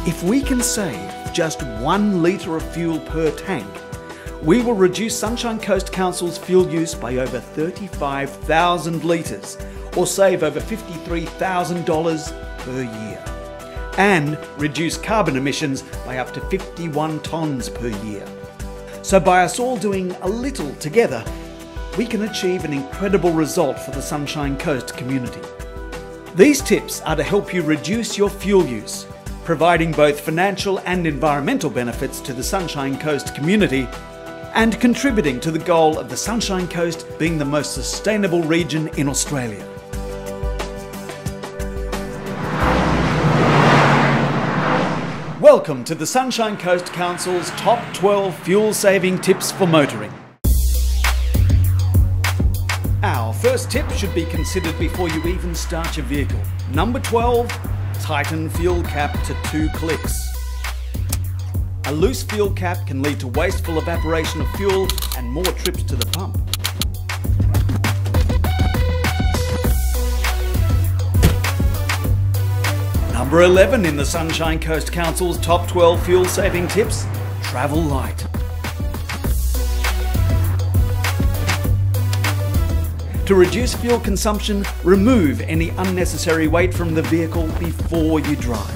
If we can save just 1 litre of fuel per tank, we will reduce Sunshine Coast Council's fuel use by over 35,000 litres, or save over $53,000 per year, and reduce carbon emissions by up to 51 tonnes per year. So by us all doing a little together, we can achieve an incredible result for the Sunshine Coast community. These tips are to help you reduce your fuel use, providing both financial and environmental benefits to the Sunshine Coast community, and contributing to the goal of the Sunshine Coast being the most sustainable region in Australia. Welcome to the Sunshine Coast Council's Top 12 Fuel-Saving Tips for Motoring. Our first tip should be considered before you even start your vehicle. Number 12, tighten fuel cap to 2 clicks. A loose fuel cap can lead to wasteful evaporation of fuel and more trips to the pump. Number 11 in the Sunshine Coast Council's Top 12 Fuel-Saving Tips, travel light. To reduce fuel consumption, remove any unnecessary weight from the vehicle before you drive.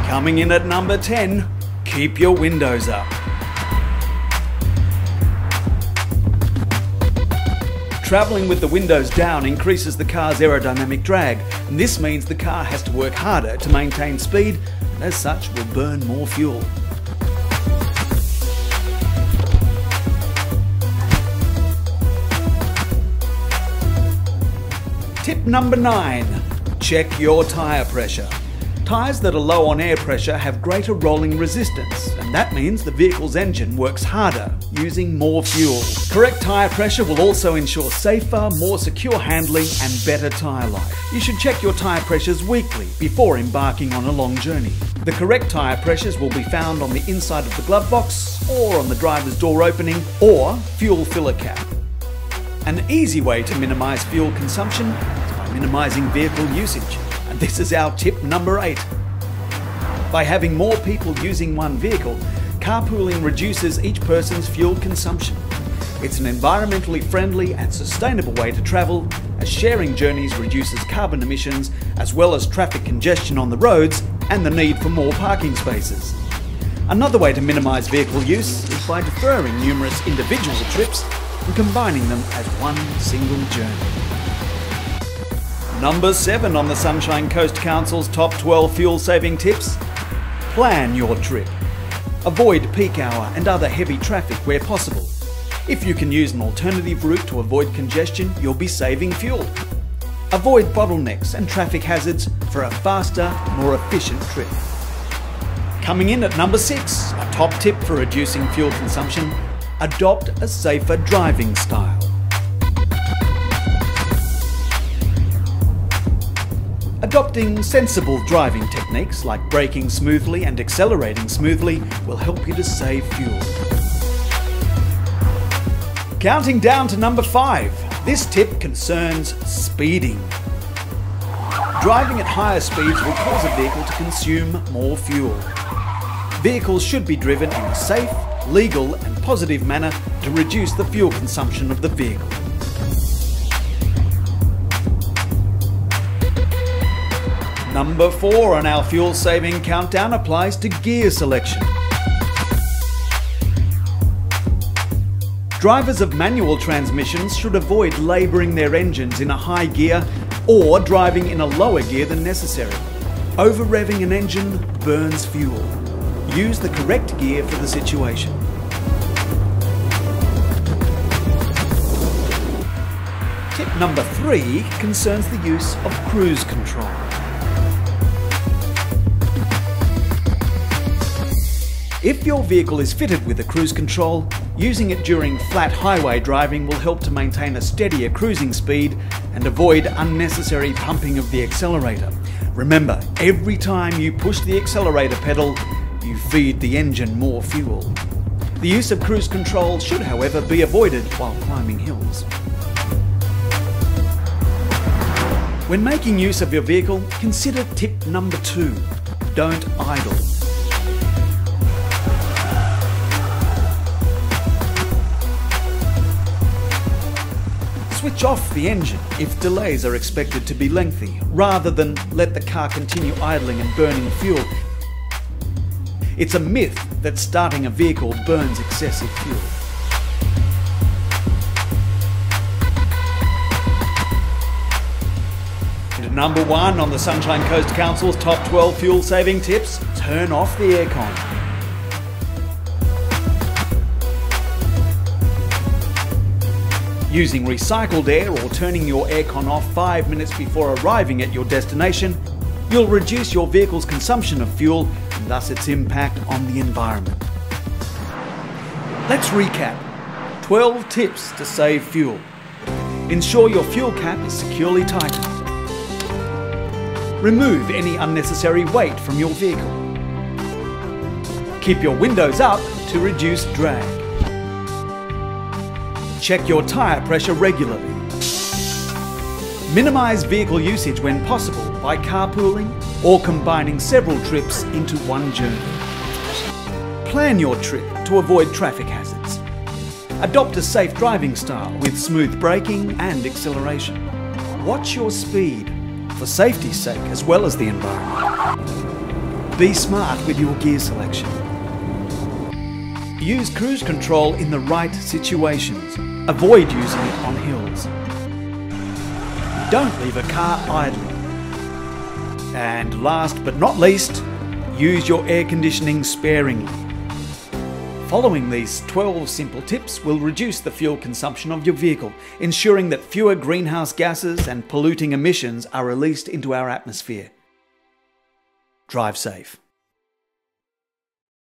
Coming in at number 10, keep your windows up. Travelling with the windows down increases the car's aerodynamic drag, and this means the car has to work harder to maintain speed, and as such will burn more fuel. Tip number 9, check your tyre pressure. Tyres that are low on air pressure have greater rolling resistance, and that means the vehicle's engine works harder, using more fuel. Correct tyre pressure will also ensure safer, more secure handling and better tyre life. You should check your tyre pressures weekly before embarking on a long journey. The correct tyre pressures will be found on the inside of the glove box, or on the driver's door opening, or fuel filler cap. An easy way to minimise fuel consumption is by minimising vehicle usage. And this is our tip number 8. By having more people using one vehicle, carpooling reduces each person's fuel consumption. It's an environmentally friendly and sustainable way to travel, as sharing journeys reduces carbon emissions as well as traffic congestion on the roads and the need for more parking spaces. Another way to minimise vehicle use is by deferring numerous individual trips and combining them as one single journey. Number 7 on the Sunshine Coast Council's Top 12 Fuel-Saving Tips, plan your trip. Avoid peak hour and other heavy traffic where possible. If you can use an alternative route to avoid congestion, you'll be saving fuel. Avoid bottlenecks and traffic hazards for a faster, more efficient trip. Coming in at number 6, a top tip for reducing fuel consumption, adopt a safer driving style. Adopting sensible driving techniques like braking smoothly and accelerating smoothly will help you to save fuel. Counting down to number 5, this tip concerns speeding. Driving at higher speeds will cause a vehicle to consume more fuel. Vehicles should be driven in a safe, legal and positive manner to reduce the fuel consumption of the vehicle. Number 4 on our fuel saving countdown applies to gear selection. Drivers of manual transmissions should avoid labouring their engines in a high gear or driving in a lower gear than necessary. Over-revving an engine burns fuel. Use the correct gear for the situation. Tip number 3 concerns the use of cruise control. If your vehicle is fitted with a cruise control, using it during flat highway driving will help to maintain a steadier cruising speed and avoid unnecessary pumping of the accelerator. Remember, every time you push the accelerator pedal, you feed the engine more fuel. The use of cruise control should, however, be avoided while climbing hills. When making use of your vehicle, consider tip number 2. Don't idle. Switch off the engine if delays are expected to be lengthy, rather than let the car continue idling and burning fuel. It's a myth that starting a vehicle burns excessive fuel. And number 1 on the Sunshine Coast Council's top 12 fuel saving tips: turn off the aircon. Using recycled air or turning your aircon off 5 minutes before arriving at your destination, you'll reduce your vehicle's consumption of fuel and thus its impact on the environment. Let's recap. 12 tips to save fuel. Ensure your fuel cap is securely tightened. Remove any unnecessary weight from your vehicle. Keep your windows up to reduce drag. Check your tyre pressure regularly. Minimise vehicle usage when possible by carpooling or combining several trips into one journey. Plan your trip to avoid traffic hazards. Adopt a safe driving style with smooth braking and acceleration. Watch your speed for safety's sake as well as the environment. Be smart with your gear selection. Use cruise control in the right situations. Avoid using it on hills. Don't leave a car idling. And last but not least, use your air conditioning sparingly. Following these 12 simple tips will reduce the fuel consumption of your vehicle, ensuring that fewer greenhouse gases and polluting emissions are released into our atmosphere. Drive safe.